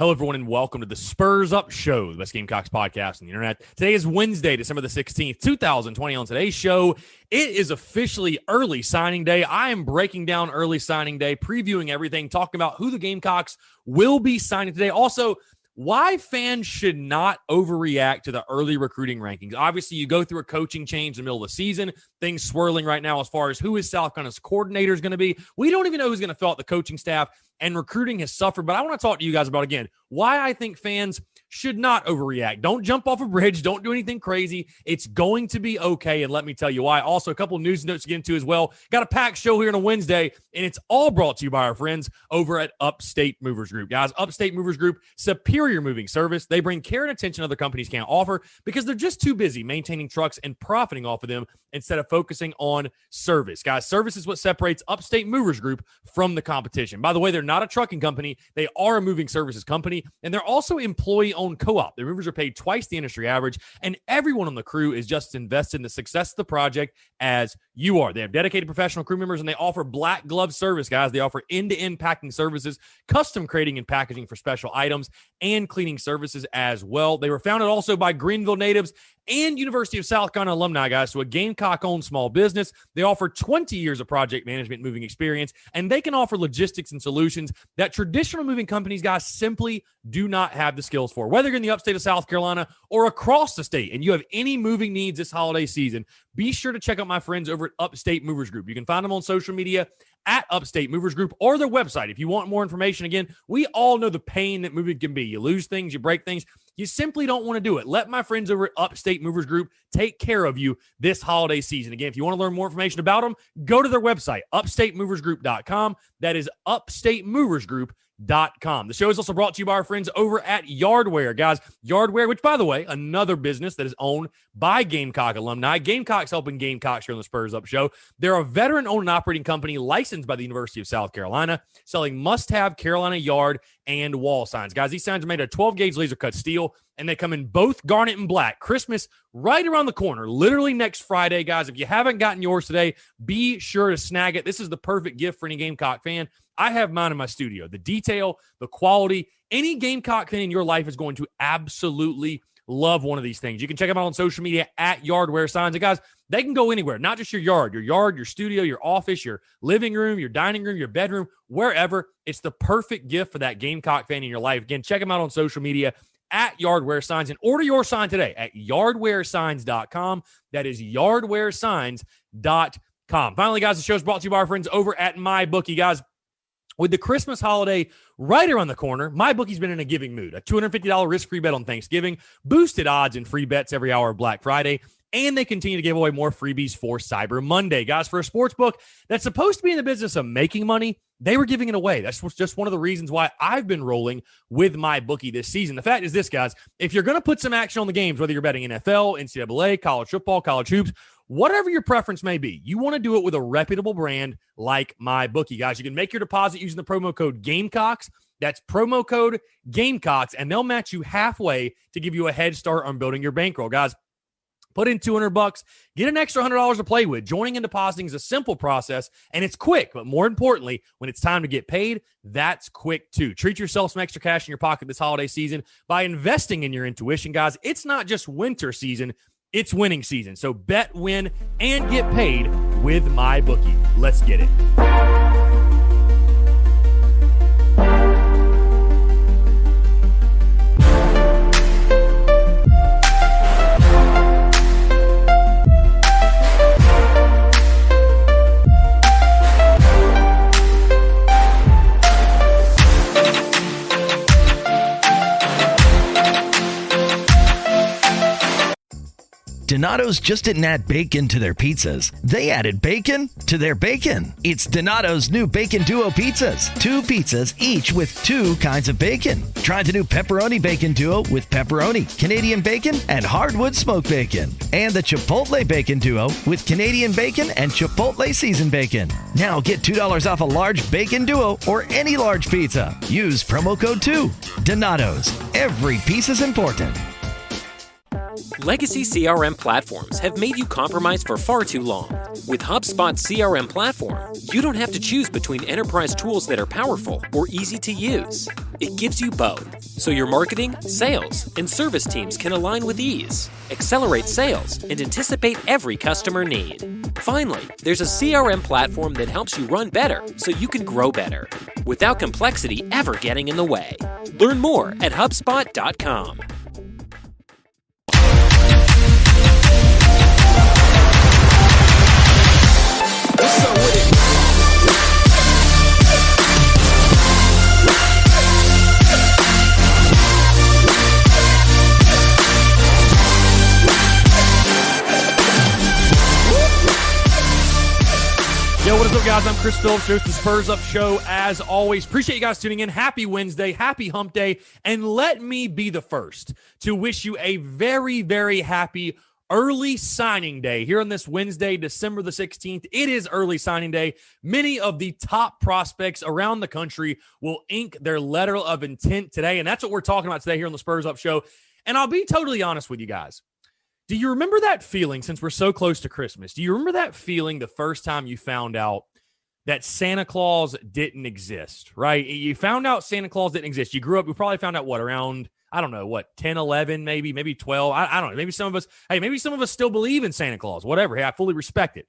Hello, everyone, and welcome to the Spurs Up Show, the best Gamecocks podcast on the internet. Today is Wednesday, December the 16th, 2020. On today's show, it is officially early signing day. I am breaking down early signing day, previewing everything, talking about who the Gamecocks will be signing today. Also, why fans should not overreact to the early recruiting rankings. Obviously, you go through a coaching change in the middle of the season, things swirling right now as far as who is South Carolina's coordinator is going to be. We don't even know who's going to fill out the coaching staff, and recruiting has suffered. But I want to talk to you guys about, again, why I think fans should not overreact. Don't jump off a bridge. Don't do anything crazy. It's going to be okay, and let me tell you why. Also, a couple of news notes to get into as well. Got a packed show here on a Wednesday, and it's all brought to you by our friends over at Upstate Movers Group. Guys, Upstate Movers Group, superior moving service. They bring care and attention other companies can't offer because they're just too busy maintaining trucks and profiting off of them instead of focusing on service. Guys, service is what separates Upstate Movers Group from the competition. By the way, they're not a trucking company. They are a moving services company, and they're also employee-owned co-op. Their movers are paid twice the industry average, and everyone on the crew is just invested in the success of the project as you are. They have dedicated professional crew members, and they offer black glove service, guys. They offer end-to-end packing services, custom crating and packaging for special items, and cleaning services as well. They were founded also by Greenville natives and University of South Carolina alumni, guys. So a Gamecock-owned small business. They offer 20 years of project management moving experience, and they can offer logistics and solutions that traditional moving companies, guys, simply do not have the skills for. Whether you're in the upstate of South Carolina or across the state and you have any moving needs this holiday season, be sure to check out my friends over at Upstate Movers Group. You can find them on social media at Upstate Movers Group or their website. If you want more information, again, we all know the pain that moving can be. You lose things, you break things. You simply don't want to do it. Let my friends over at Upstate Movers Group take care of you this holiday season. Again, if you want to learn more information about them, go to their website, upstatemoversgroup.com. That is upstatemoversgroup.com. The show is also brought to you by our friends over at Yardware, guys. Yardware, which, by the way, another business that is owned by Gamecock alumni. Gamecocks helping Gamecocks here on the Spurs Up Show. They're a veteran-owned and operating company licensed by the University of South Carolina, selling must-have Carolina yard and wall signs. Guys, these signs are made of 12-gauge laser-cut steel, and they come in both garnet and black. Christmas right around the corner, literally next Friday, guys. If you haven't gotten yours today, be sure to snag it. This is the perfect gift for any Gamecock fan. I have mine in my studio. The detail, the quality, any Gamecock fan in your life is going to absolutely love one of these things. You can check them out on social media at Yardware Signs. And guys, they can go anywhere, not just your yard, your studio, your office, your living room, your dining room, your bedroom, wherever. It's the perfect gift for that Gamecock fan in your life. Again, check them out on social media at Yardware Signs and order your sign today at yardwaresigns.com. That is yardwaresigns.com. Finally, guys, the show is brought to you by our friends over at MyBookie, guys. With the Christmas holiday right around the corner, MyBookie's been in a giving mood. A $250 risk-free bet on Thanksgiving, boosted odds and free bets every hour of Black Friday, and they continue to give away more freebies for Cyber Monday. Guys, for a sports book that's supposed to be in the business of making money, they were giving it away. That's just one of the reasons why I've been rolling with MyBookie this season. The fact is this, guys, if you're going to put some action on the games, whether you're betting NFL, NCAA, college football, college hoops, whatever your preference may be, you want to do it with a reputable brand like MyBookie, guys. You can make your deposit using the promo code Gamecocks. That's promo code Gamecocks, and they'll match you halfway to give you a head start on building your bankroll, guys. Put in $200, get an extra $100 to play with. Joining and depositing is a simple process, and it's quick. But more importantly, when it's time to get paid, that's quick too. Treat yourself some extra cash in your pocket this holiday season by investing in your intuition, guys. It's not just winter season, it's winning season. So bet, win, and get paid with MyBookie. Let's get it. Donato's just didn't add bacon to their pizzas. They added bacon to their bacon. It's Donato's new Bacon Duo pizzas. 2 pizzas, each with 2 kinds of bacon. Try the new Pepperoni Bacon Duo with pepperoni, Canadian bacon, and hardwood smoked bacon. And the Chipotle Bacon Duo with Canadian bacon and Chipotle seasoned bacon. Now get $2 off a large Bacon Duo or any large pizza. Use promo code 2. Donato's. Every piece is important. Legacy CRM platforms have made you compromise for far too long. With HubSpot's CRM platform, you don't have to choose between enterprise tools that are powerful or easy to use. It gives you both, so your marketing, sales, and service teams can align with ease, accelerate sales, and anticipate every customer need. Finally, there's a CRM platform that helps you run better so you can grow better, without complexity ever getting in the way. Learn more at HubSpot.com. What's up with it? Yo, what is up, guys? I'm Chris Phillips, host of the Spurs Up Show. As always, appreciate you guys tuning in. Happy Wednesday, happy hump day, and let me be the first to wish you a very, very happy early signing day here on this Wednesday, December the 16th. It is early signing day. Many of the top prospects around the country will ink their letter of intent today, and that's what we're talking about today here on the Spurs Up Show. And I'll be totally honest with you guys. Do you remember that feeling, since we're so close to Christmas, do you remember that feeling the first time you found out that Santa Claus didn't exist, right? You found out Santa Claus didn't exist. You grew up, you probably found out, around, 10, 11, maybe 12. I don't know. Maybe some of us still believe in Santa Claus, whatever. Hey, I fully respect it.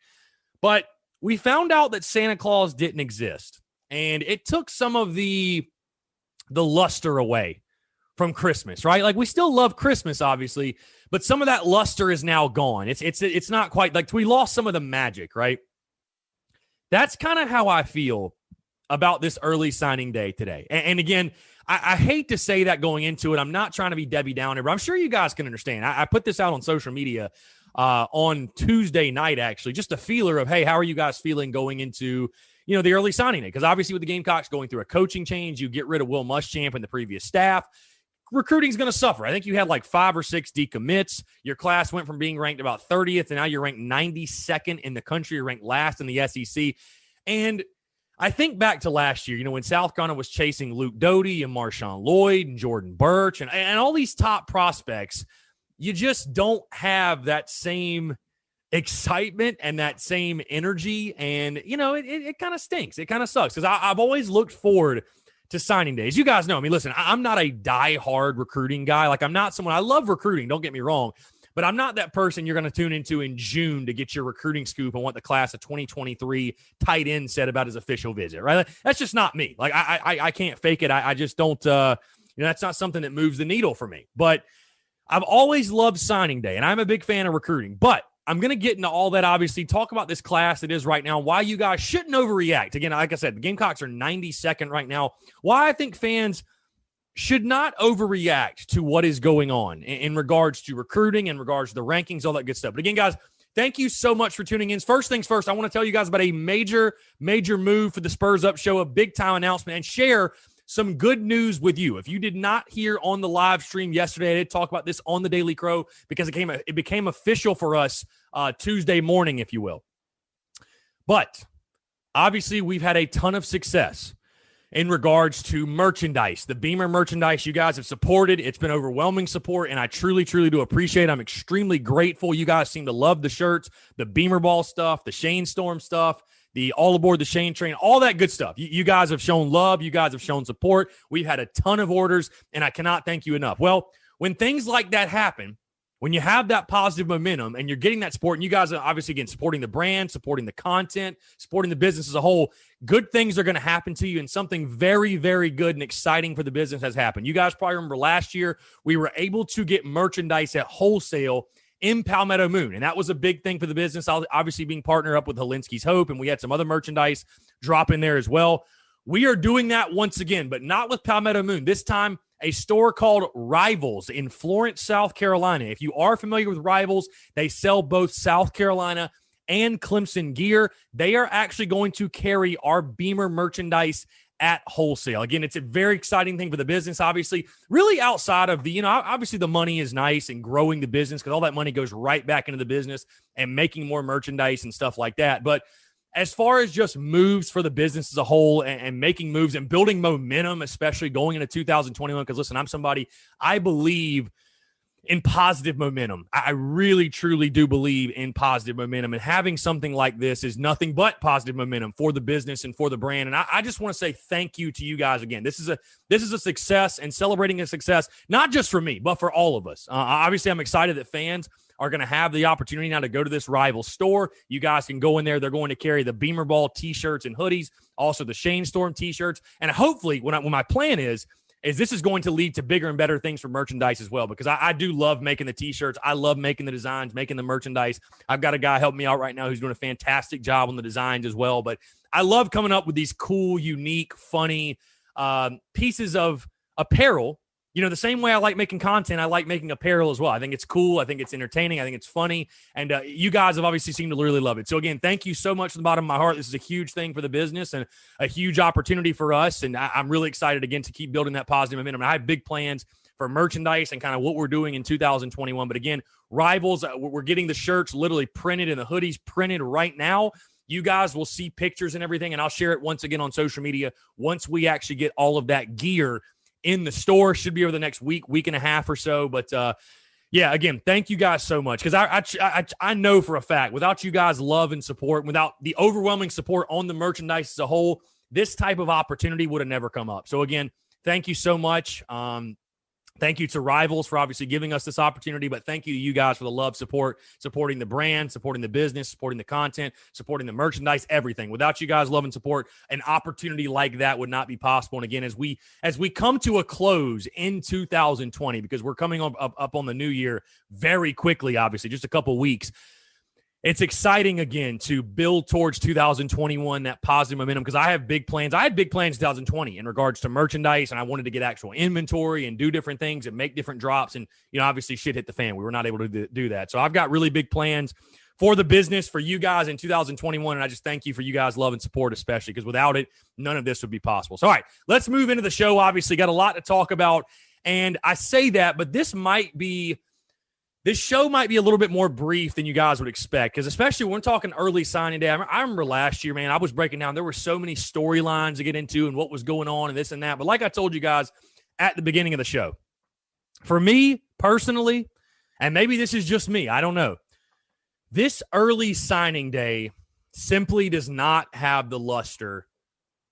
But we found out that Santa Claus didn't exist, and it took some of the luster away from Christmas, right? Like, we still love Christmas, obviously, but some of that luster is now gone. It's not quite like we lost some of the magic, right? That's kind of how I feel about this early signing day today. And again, I hate to say that going into it. I'm not trying to be Debbie Downer, but I'm sure you guys can understand. I put this out on social media on Tuesday night, actually, just a feeler of, hey, how are you guys feeling going into the early signing day? Because obviously with the Gamecocks going through a coaching change, you get rid of Will Muschamp and the previous staff. Recruiting's going to suffer. I think you had like 5 or 6 decommits. Your class went from being ranked about 30th, and now you're ranked 92nd in the country. You're ranked last in the SEC. And I think back to last year, when South Carolina was chasing Luke Doty and Marshawn Lloyd and Jordan Birch and all these top prospects, you just don't have that same excitement and that same energy. And, it kind of stinks. It kind of sucks because I've always looked forward to signing days. You guys know me. Listen, I'm not a die-hard recruiting guy. Like, I'm not someone, I love recruiting, don't get me wrong, but I'm not that person you're going to tune into in June to get your recruiting scoop on what the class of 2023 tight end said about his official visit, right? That's just not me. Like, I can't fake it. I just don't, that's not something that moves the needle for me. But I've always loved signing day, and I'm a big fan of recruiting. But I'm going to get into all that, obviously, talk about this class that is right now, why you guys shouldn't overreact. Again, like I said, the Gamecocks are 92nd right now. Why I think fans should not overreact to what is going on in regards to recruiting, in regards to the rankings, all that good stuff. But again, guys, thank you so much for tuning in. First things first, I want to tell you guys about a major move for the Spurs Up Show, a big-time announcement, and share some good news with you. If you did not hear on the live stream yesterday, I did talk about this on the Daily Crow because it became official for us Tuesday morning, if you will. But obviously, we've had a ton of success in regards to merchandise. The Beamer merchandise you guys have supported. It's been overwhelming support, and I truly, truly do appreciate it. I'm extremely grateful. You guys seem to love the shirts, the Beamer Ball stuff, the Shane Storm stuff, the All Aboard the Shane Train, all that good stuff. You guys have shown love. You guys have shown support. We've had a ton of orders, and I cannot thank you enough. Well, when things like that happen, when you have that positive momentum and you're getting that support, and you guys are obviously, again, supporting the brand, supporting the content, supporting the business as a whole, good things are going to happen to you, and something very, very good and exciting for the business has happened. You guys probably remember last year, we were able to get merchandise at wholesale in Palmetto Moon, and that was a big thing for the business, obviously being partnered up with Helinski's Hope, and we had some other merchandise drop in there as well. We are doing that once again, but not with Palmetto Moon. This time, a store called Rivals in Florence, South Carolina. If you are familiar with Rivals, they sell both South Carolina and Clemson gear. They are actually going to carry our Beamer merchandise at wholesale. Again, it's a very exciting thing for the business, obviously. Really outside of the, obviously the money is nice and growing the business because all that money goes right back into the business and making more merchandise and stuff like that. But as far as just moves for the business as a whole and making moves and building momentum, especially going into 2021, because listen, I'm somebody, I believe in positive momentum. I really, truly do believe in positive momentum, and having something like this is nothing but positive momentum for the business and for the brand. And I just want to say thank you to you guys again. This is a success, and celebrating a success, not just for me, but for all of us. Obviously, I'm excited that fans are going to have the opportunity now to go to this rival store. You guys can go in there. They're going to carry the Beamer Ball t-shirts and hoodies, also the Shane Storm t-shirts. And hopefully, when my plan is this is going to lead to bigger and better things for merchandise as well, because I do love making the t-shirts. I love making the designs, making the merchandise. I've got a guy helping me out right now who's doing a fantastic job on the designs as well. But I love coming up with these cool, unique, funny pieces of apparel. You know, the same way I like making content, I like making apparel as well. I think it's cool. I think it's entertaining. I think it's funny. And you guys have obviously seemed to really love it. So, again, thank you so much from the bottom of my heart. This is a huge thing for the business and a huge opportunity for us. And I'm really excited, again, to keep building that positive momentum. And I have big plans for merchandise and kind of what we're doing in 2021. But, again, Rivals, we're getting the shirts literally printed and the hoodies printed right now. You guys will see pictures and everything, and I'll share it once again on social media once we actually get all of that gear in the store. Should be over the next week and a half or so. But yeah, again, thank you guys so much, because I know for a fact, without you guys' love and support, without the overwhelming support on the merchandise as a whole, this type of opportunity would have never come up. So again, thank you so much. Thank you to Rivals for obviously giving us this opportunity, but thank you to you guys for the love, support, supporting the brand, supporting the business, supporting the content, supporting the merchandise, everything. Without you guys' love and support, an opportunity like that would not be possible. And again, as we come to a close in 2020, because we're coming up on the new year very quickly, obviously, just a couple weeks, it's exciting again to build towards 2021, that positive momentum, because I have big plans. I had big plans in 2020 in regards to merchandise, and I wanted to get actual inventory and do different things and make different drops. And, you know, obviously shit hit the fan. We were not able to do that. So I've got really big plans for the business, for you guys in 2021. And I just thank you for you guys' love and support, especially because without it, none of this would be possible. So, all right, let's move into the show. Obviously, got a lot to talk about. And I say that, but this show might be a little bit more brief than you guys would expect, because especially when we're talking early signing day. I remember last year, man, I was breaking down. There were so many storylines to get into and what was going on and this and that. But like I told you guys at the beginning of the show, for me personally, and maybe this is just me, I don't know, this early signing day simply does not have the luster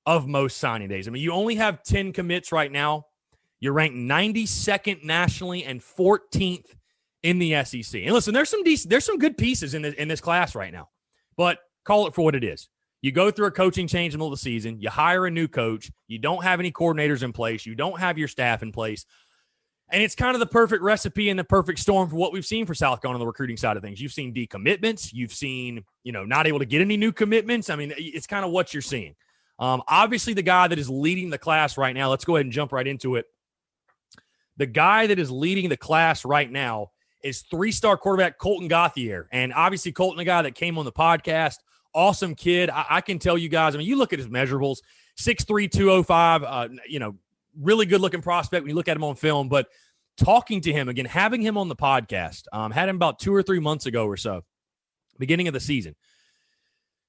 of most signing days. I mean, you only have 10 commits right now. You're ranked 92nd nationally and 14th in the SEC. And listen, there's some good pieces in this class right now, but call it for what it is. You go through a coaching change in the middle of the season. You hire a new coach. You don't have any coordinators in place. You don't have your staff in place. And it's kind of the perfect recipe and the perfect storm for what we've seen for South Carolina on the recruiting side of things. You've seen decommitments. You've seen, not able to get any new commitments. I mean, it's kind of what you're seeing. Obviously, the guy that is leading the class right now, let's go ahead and jump right into it. The guy that is leading the class right now is 3-star quarterback Colton Gauthier. And obviously Colton, a guy that came on the podcast, awesome kid. I can tell you guys, I mean, you look at his measurables, 6'3", 205, really good-looking prospect when you look at him on film. But talking to him, again, having him on the podcast, had him about 2 or 3 months ago or so, beginning of the season.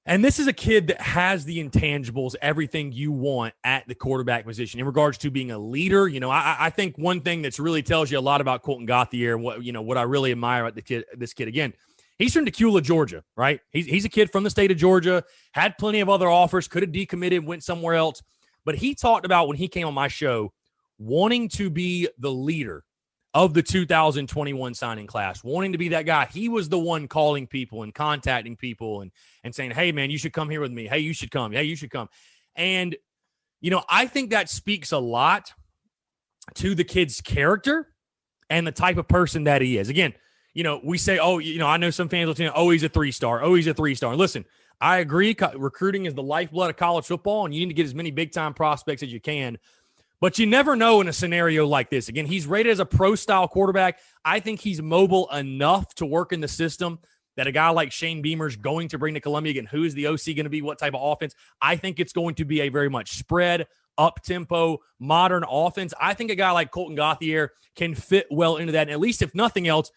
And this is a kid that has the intangibles, everything you want at the quarterback position in regards to being a leader. I think one thing that's really tells you a lot about Colton Gauthier and what I really admire about this kid. Again, he's from Decula, Georgia, right? He's a kid from the state of Georgia, had plenty of other offers, could have decommitted, went somewhere else. But he talked about when he came on my show, wanting to be the leader of the 2021 signing class, wanting to be that guy. He was the one calling people and contacting people and saying, hey, man, you should come here with me. Hey, you should come. Hey, you should come. And, I think that speaks a lot to the kid's character and the type of person that he is. Again, we say, I know some fans will say, he's a 3-star. Oh, he's a 3-star. And listen, I agree. Recruiting is the lifeblood of college football, and you need to get as many big-time prospects as you can. But you never know in a scenario like this. Again, he's rated as a pro-style quarterback. I think he's mobile enough to work in the system that a guy like Shane Beamer's going to bring to Columbia. Again, who is the OC going to be? What type of offense? I think it's going to be a very much spread, up-tempo, modern offense. I think a guy like Colton Gauthier can fit well into that. And at least, if nothing else,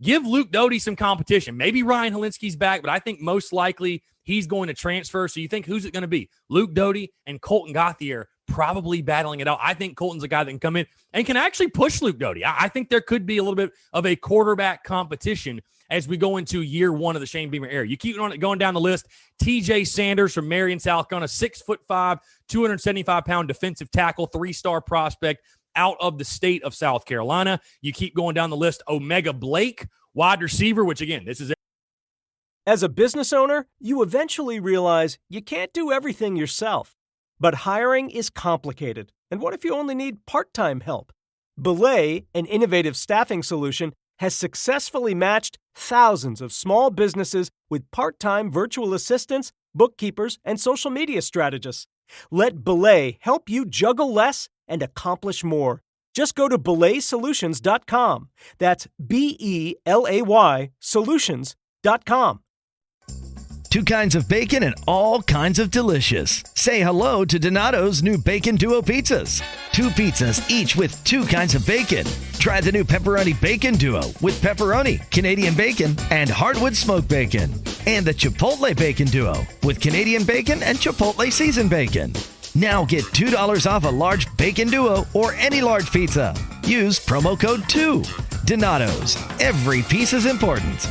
give Luke Doty some competition. Maybe Ryan Helinski's back, but I think most likely he's going to transfer. So you think, who's it going to be? Luke Doty and Colton Gauthier probably battling it out. I think Colton's a guy that can come in and can actually push Luke Doty. I think there could be a little bit of a quarterback competition as we go into year one of the Shane Beamer era. You keep going down the list. TJ Sanders from Marion, South Carolina, 6'5", 275-pound defensive tackle, 3-star prospect out of the state of South Carolina. You keep going down the list. Omega Blake, wide receiver, which again, this is. As a business owner, you eventually realize you can't do everything yourself. But hiring is complicated. And what if you only need part-time help? Belay, an innovative staffing solution, has successfully matched thousands of small businesses with part-time virtual assistants, bookkeepers, and social media strategists. Let Belay help you juggle less and accomplish more. Just go to belaysolutions.com. That's BELAY solutions.com. 2 kinds of bacon and all kinds of delicious. Say hello to Donato's new Bacon Duo pizzas. 2 pizzas, each with 2 kinds of bacon. Try the new Pepperoni Bacon Duo with pepperoni, Canadian bacon, and hardwood smoked bacon. And the Chipotle Bacon Duo with Canadian bacon and Chipotle seasoned bacon. Now get $2 off a large Bacon Duo or any large pizza. Use promo code 2. Donato's. Every piece is important.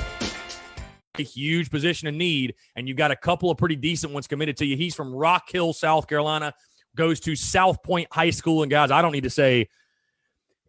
A huge position of need, and you've got a couple of pretty decent ones committed to you. He's from Rock Hill, South Carolina, goes to South Point High School. And guys, I don't need to say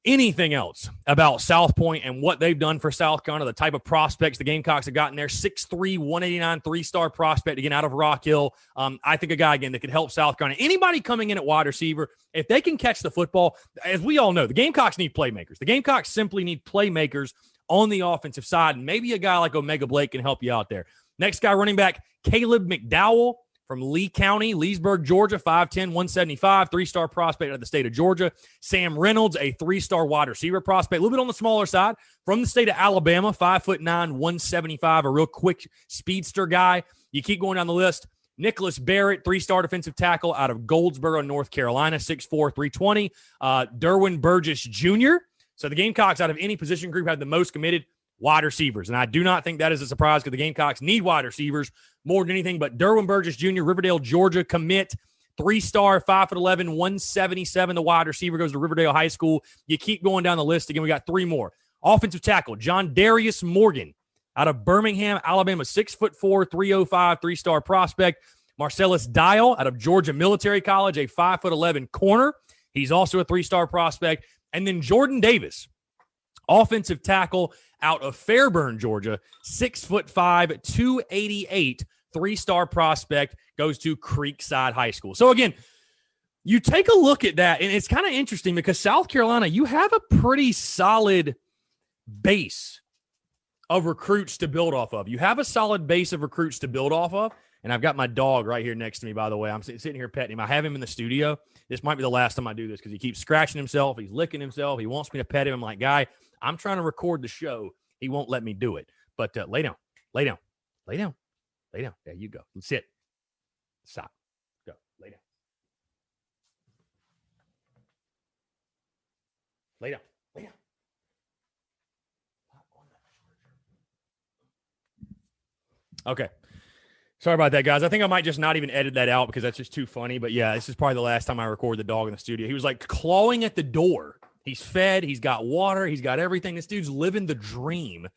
anything else about South Point and what they've done for South Carolina, the type of prospects the Gamecocks have gotten there. 6'3", 189, 3-star prospect, again, out of Rock Hill. I think a guy, again, that could help South Carolina. Anybody coming in at wide receiver, if they can catch the football, as we all know, the Gamecocks need playmakers. The Gamecocks simply need playmakers on the offensive side, and maybe a guy like Omega Blake can help you out there. Next guy, running back, Caleb McDowell from Lee County, Leesburg, Georgia, 5'10", 175, 3-star prospect out of the state of Georgia. Sam Reynolds, a 3-star wide receiver prospect, a little bit on the smaller side, from the state of Alabama, 5'9", 175, a real quick speedster guy. You keep going down the list. Nicholas Barrett, 3-star defensive tackle out of Goldsboro, North Carolina, 6'4", 320. Derwin Burgess Jr., so the Gamecocks, out of any position group, have the most committed wide receivers. And I do not think that is a surprise because the Gamecocks need wide receivers more than anything. But Derwin Burgess Jr., Riverdale, Georgia, commit, 3-star, 5'11", 177. The wide receiver goes to Riverdale High School. You keep going down the list. Again, we got 3 more. Offensive tackle, John Darius Morgan out of Birmingham, Alabama, 6'4", 305, 3-star prospect. Marcellus Dial out of Georgia Military College, a 5'11" corner. He's also a 3-star prospect. And then Jordan Davis, offensive tackle out of Fairburn, Georgia, 6'5", 288, 3-star prospect, goes to Creekside High School. So again, you take a look at that, and it's kind of interesting because South Carolina, you have a pretty solid base of recruits to build off of. You have a solid base of recruits to build off of. And I've got my dog right here next to me, by the way. I'm sitting here petting him. I have him in the studio. This might be the last time I do this because he keeps scratching himself. He's licking himself. He wants me to pet him. I'm like, guy, I'm trying to record the show. He won't let me do it. But lay down. Lay down. Lay down. Lay down. There you go. Sit. Stop. Go. Lay down. Lay down. Lay down. Okay. Sorry about that, guys. I think I might just not even edit that out because that's just too funny. But, yeah, this is probably the last time I record the dog in the studio. He was, like, clawing at the door. He's fed. He's got water. He's got everything. This dude's living the dream,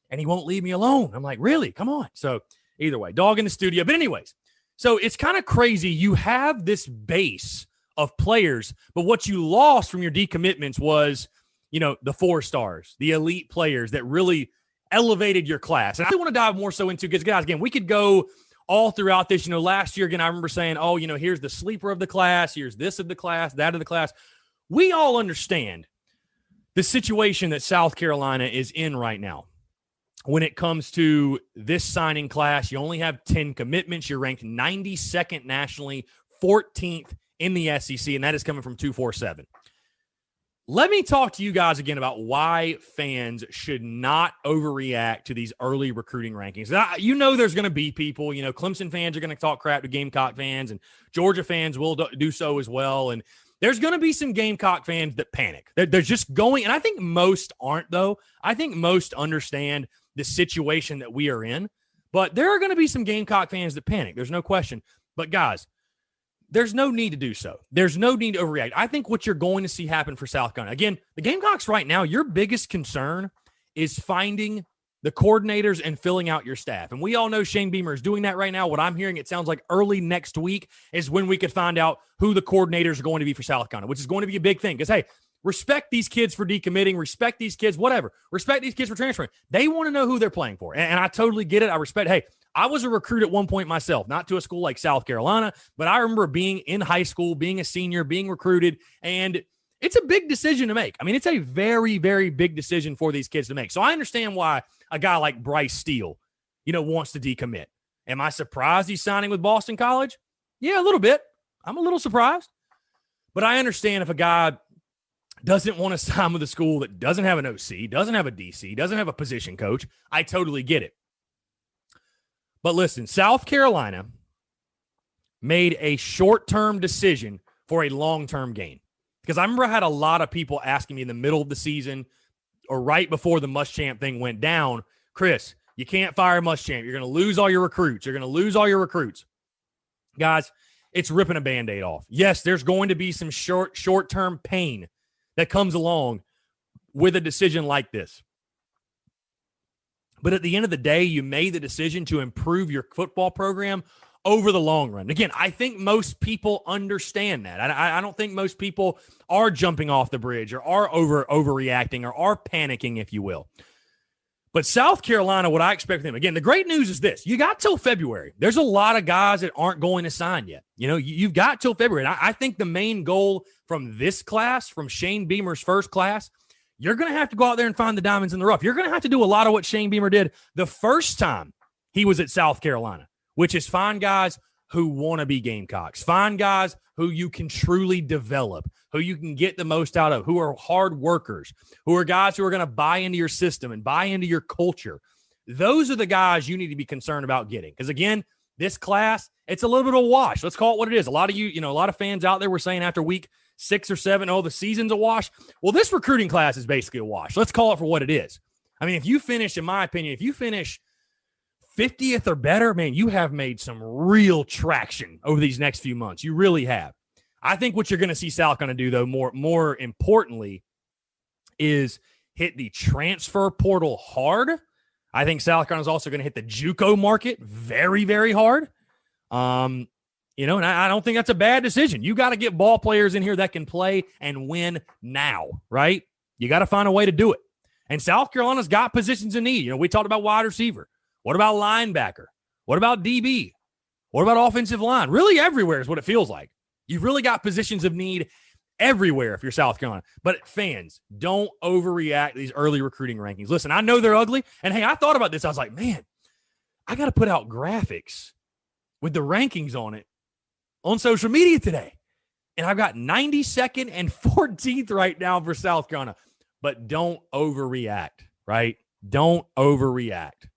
and he won't leave me alone. I'm like, really? Come on. So, either way, dog in the studio. But anyways, so it's kind of crazy. You have this base of players, but what you lost from your decommitments was, the 4-stars, the elite players that really elevated your class. And I want to dive more so into, because, guys, again, we could go all throughout this. last year, again, I remember saying, here's the sleeper of the class, here's this of the class, that of the class. We all understand the situation that South Carolina is in right now. When it comes to this signing class, you only have 10 commitments. You're ranked 92nd nationally, 14th in the SEC, and that is coming from 247. Let me talk to you guys again about why fans should not overreact to these early recruiting rankings. There's going to be people, Clemson fans are going to talk crap to Gamecock fans, and Georgia fans will do so as well. And there's going to be some Gamecock fans that panic. They're just going, and I think most aren't, though. I think most understand the situation that we are in. But there are going to be some Gamecock fans that panic. There's no question. But, guys, there's no need to do so. There's no need to overreact. I think what you're going to see happen for South Carolina, again, the Gamecocks right now, your biggest concern is finding the coordinators and filling out your staff. And we all know Shane Beamer is doing that right now. What I'm hearing, it sounds like early next week is when we could find out who the coordinators are going to be for South Carolina, which is going to be a big thing. Because, hey, respect these kids for decommitting, respect these kids, whatever. Respect these kids for transferring. They want to know who they're playing for. And I totally get it. I respect, hey, I was a recruit at one point myself, not to a school like South Carolina, but I remember being in high school, being a senior, being recruited, and it's a big decision to make. I mean, it's a very, very big decision for these kids to make. So I understand why a guy like Bryce Steele, wants to decommit. Am I surprised he's signing with Boston College? Yeah, a little bit. I'm a little surprised. But I understand if a guy doesn't want to sign with a school that doesn't have an OC, doesn't have a DC, doesn't have a position coach. I totally get it. But listen, South Carolina made a short-term decision for a long-term gain. Because I remember I had a lot of people asking me in the middle of the season or right before the Muschamp thing went down, Chris, you can't fire Muschamp. You're going to lose all your recruits. You're going to lose all your recruits. Guys, it's ripping a Band-Aid off. Yes, there's going to be some short-term pain that comes along with a decision like this. But at the end of the day, you made the decision to improve your football program over the long run. Again, I think most people understand that. I don't think most people are jumping off the bridge or are overreacting or are panicking, if you will. But South Carolina, what I expect from them, again, the great news is this. You got till February. There's a lot of guys that aren't going to sign yet. You've got till February. And I think the main goal from this class, from Shane Beamer's first class, you're going to have to go out there and find the diamonds in the rough. You're going to have to do a lot of what Shane Beamer did the first time he was at South Carolina, which is find guys who want to be Gamecocks, find guys who you can truly develop, who you can get the most out of, who are hard workers, who are guys who are going to buy into your system and buy into your culture. Those are the guys you need to be concerned about getting. Because, again, this class, it's a little bit of a wash. Let's call it what it is. A lot of a lot of fans out there were saying after week 6 or 7, oh, the season's a wash. Well, this recruiting class is basically a wash. Let's call it for what it is. I mean, if you finish 50th or better, man, you have made some real traction over these next few months. You really have. I think what you're going to see South going to do, though, more importantly, is hit the transfer portal hard. I think South Carolina is also going to hit the JUCO market very, very hard. And I don't think that's a bad decision. You got to get ball players in here that can play and win now, right? You got to find a way to do it. And South Carolina's got positions in need. We talked about wide receiver. What about linebacker? What about DB? What about offensive line? Really everywhere is what it feels like. You've really got positions of need everywhere if you're South Carolina. But fans, don't overreact to these early recruiting rankings. Listen, I know they're ugly. And, hey, I thought about this. I was like, man, I got to put out graphics with the rankings on it on social media today. And I've got 92nd and 14th right now for South Carolina. But don't overreact, right? Don't overreact.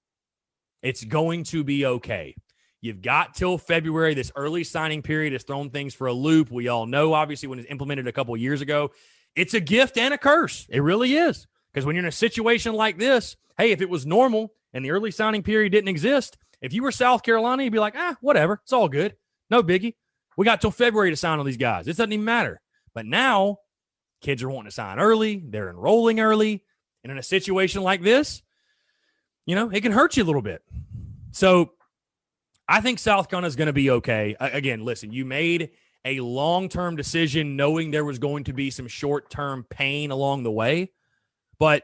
It's going to be okay. You've got till February. This early signing period has thrown things for a loop. We all know, obviously, when it was implemented a couple of years ago, it's a gift and a curse. It really is. Because when you're in a situation like this, hey, if it was normal and the early signing period didn't exist, if you were South Carolina, you'd be like, whatever. It's all good. No biggie. We got till February to sign all these guys. It doesn't even matter. But now, kids are wanting to sign early. They're enrolling early. And in a situation like this, it can hurt you a little bit. So I think South Carolina is going to be okay. Again, listen, you made a long-term decision knowing there was going to be some short-term pain along the way, but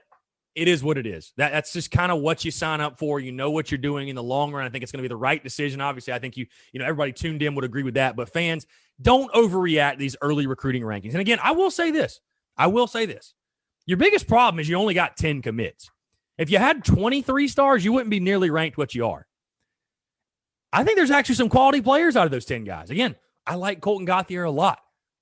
it is what it is. That's just kind of what you sign up for. You know what you're doing in the long run. I think it's going to be the right decision. Obviously, I think everybody tuned in would agree with that. But fans, don't overreact these early recruiting rankings. And again, I will say this. Your biggest problem is you only got 10 commits. If you had 23 stars, you wouldn't be nearly ranked what you are. I think there's actually some quality players out of those 10 guys. Again, I like Colton Gauthier a lot.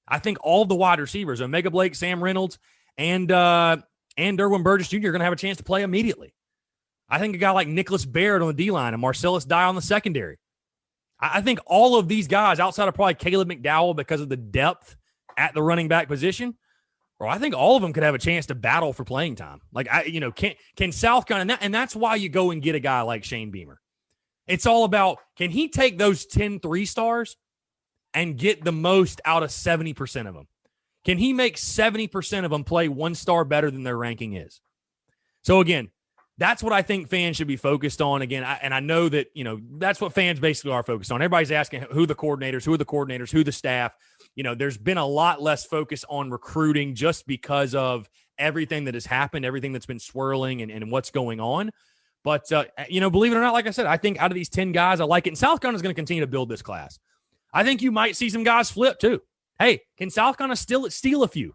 I think all of the wide receivers, Omega Blake, Sam Reynolds, and Derwin Burgess Jr. are going to have a chance to play immediately. I think a guy like Nicholas Baird on the D-line and Marcellus Dye on the secondary. I think all of these guys, outside of probably Caleb McDowell because of the depth at the running back position, I think all of them could have a chance to battle for playing time. Can South Carolina, and that's why you go and get a guy like Shane Beamer. It's all about, can he take those 10 3-stars and get the most out of 70% of them? Can he make 70% of them play one star better than their ranking is? So again, that's what I think fans should be focused on. Again, I know that, that's what fans basically are focused on. Everybody's asking who are the coordinators, who the staff. There's been a lot less focus on recruiting just because of everything that has happened, everything that's been swirling and what's going on. But, believe it or not, like I said, I think out of these 10 guys, I like it. And South Carolina is going to continue to build this class. I think you might see some guys flip too. Hey, can South Carolina steal a few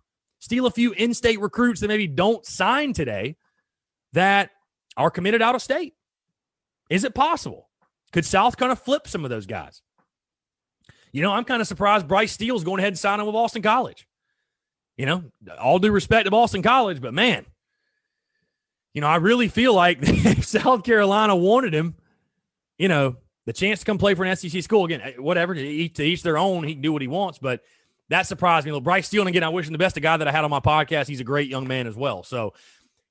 in-state recruits that maybe don't sign today that are committed out of state? Is it possible? Could South Carolina flip some of those guys? I'm kind of surprised Bryce Steele's going ahead and signing with Boston College. All due respect to Boston College, but man, I really feel like if South Carolina wanted him, the chance to come play for an SEC school, again, whatever, to each their own, he can do what he wants, but that surprised me. Bryce Steele, and again, I wish him the best. The guy that I had on my podcast, he's a great young man as well. So,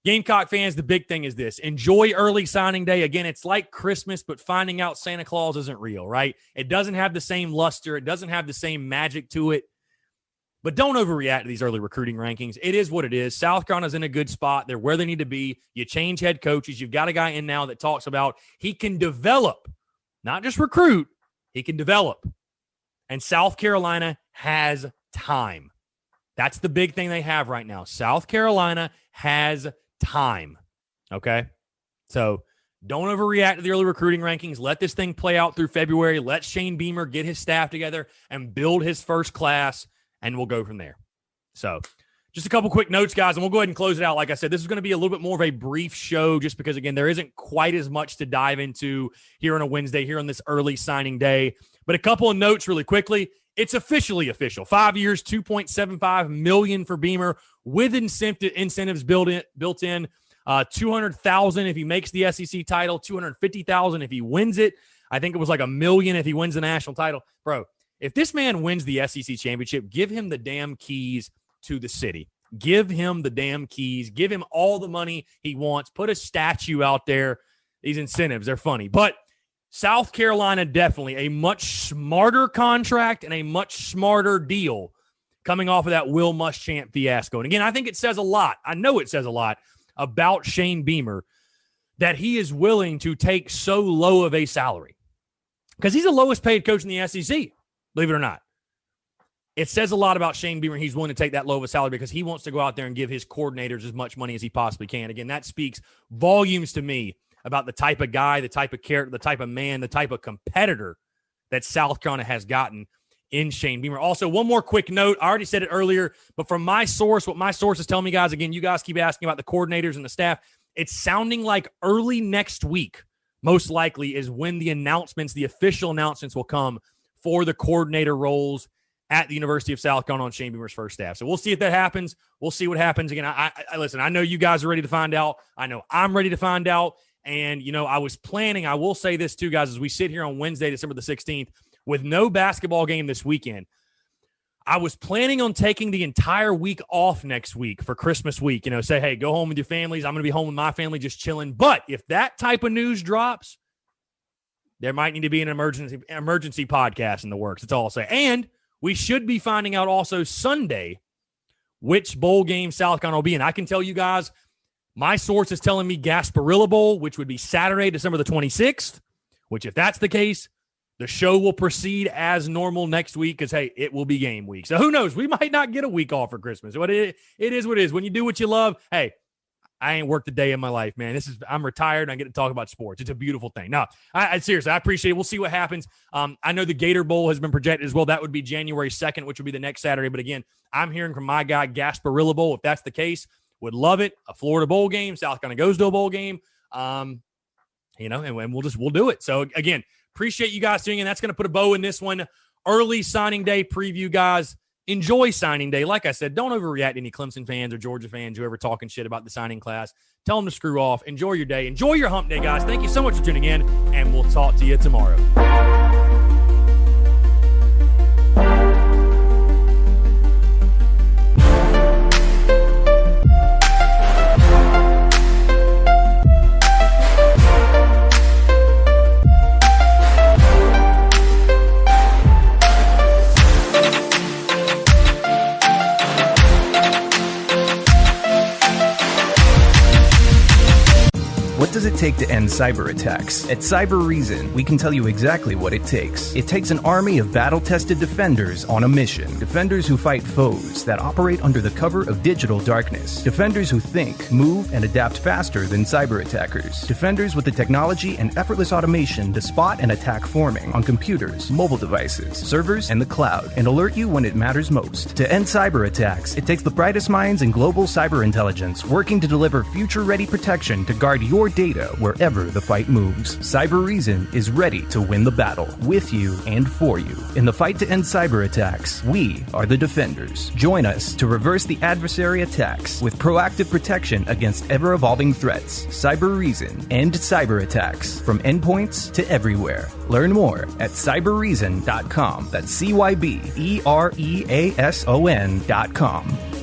Gamecock fans, the big thing is this. Enjoy early signing day. Again, it's like Christmas, but finding out Santa Claus isn't real, right? It doesn't have the same luster. It doesn't have the same magic to it. But don't overreact to these early recruiting rankings. It is what it is. South Carolina's in a good spot. They're where they need to be. You change head coaches. You've got a guy in now that talks about he can develop, not just recruit. He can develop. And South Carolina has time. That's the big thing they have right now. South Carolina has time. Okay? So don't overreact to the early recruiting rankings. Let this thing play out through February. Let Shane Beamer get his staff together and build his first class, and we'll go from there. So just a couple quick notes, guys, and we'll go ahead and close it out. Like I said, this is going to be a little bit more of a brief show just because, again, there isn't quite as much to dive into here on a Wednesday, here on this early signing day. But a couple of notes really quickly. It's officially official. 5 years, $2.75 million for Beamer with incentives built in. $200,000 if he makes the SEC title, $250,000 if he wins it. I think it was like $1 million if he wins the national title. Bro, if this man wins the SEC championship, give him the damn keys to the city. Give him the damn keys. Give him all the money he wants. Put a statue out there. These incentives, they're funny. But South Carolina, definitely a much smarter contract and a much smarter deal coming off of that Will Muschamp fiasco. And again, I think it says a lot. I know it says a lot about Shane Beamer that he is willing to take so low of a salary because he's the lowest paid coach in the SEC, believe it or not. It says a lot about Shane Beamer. He's willing to take that low of a salary because he wants to go out there and give his coordinators as much money as he possibly can. Again, that speaks volumes to me about the type of guy, the type of character, the type of man, the type of competitor that South Carolina has gotten in Shane Beamer. Also, one more quick note. I already said it earlier, but from my source, what my sources tell me, guys, again, you guys keep asking about the coordinators and the staff. It's sounding like early next week, most likely, is when the official announcements will come for the coordinator roles at the University of South Carolina on Shane Beamer's first staff. So we'll see if that happens. We'll see what happens. Again, I listen, I know you guys are ready to find out. I know I'm ready to find out. And, I was planning, I will say this too, guys, as we sit here on Wednesday, December the 16th, with no basketball game this weekend, I was planning on taking the entire week off next week for Christmas week. Say, hey, go home with your families. I'm going to be home with my family just chilling. But if that type of news drops, there might need to be an emergency podcast in the works. That's all I'll say. And we should be finding out also Sunday which bowl game South Carolina will be in. I can tell you guys, my source is telling me Gasparilla Bowl, which would be Saturday, December the 26th, which if that's the case, the show will proceed as normal next week because, hey, it will be game week. So who knows? We might not get a week off for Christmas. But it is what it is. When you do what you love, hey, I ain't worked a day in my life, man. I'm retired, and I get to talk about sports. It's a beautiful thing. No, I seriously, I appreciate it. We'll see what happens. I know the Gator Bowl has been projected as well. That would be January 2nd, which would be the next Saturday. But again, I'm hearing from my guy, Gasparilla Bowl. If that's the case, would love it. A Florida bowl game. South Carolina goes to a bowl game. And we'll do it. So again, appreciate you guys tuning in. That's going to put a bow in this one. Early signing day preview, guys. Enjoy signing day. Like I said, don't overreact to any Clemson fans or Georgia fans who ever talking shit about the signing class. Tell them to screw off. Enjoy your day. Enjoy your hump day, guys. Thank you so much for tuning in, and we'll talk to you tomorrow. What does it take to end cyber attacks? At Cyber Reason, we can tell you exactly what it takes. It takes an army of battle-tested defenders on a mission. Defenders who fight foes that operate under the cover of digital darkness. Defenders who think, move, and adapt faster than cyber attackers. Defenders with the technology and effortless automation to spot and attack forming on computers, mobile devices, servers, and the cloud, and alert you when it matters most. To end cyber attacks, it takes the brightest minds in global cyber intelligence working to deliver future-ready protection to guard your data wherever the fight moves. Cyber Reason is ready to win the battle, with you and for you. In the fight to end cyber attacks, we are the defenders. Join us to reverse the adversary attacks with proactive protection against ever-evolving threats. Cyber Reason. End cyber attacks from endpoints to everywhere. Learn more at cyberreason.com. That's CYBEREASON.com.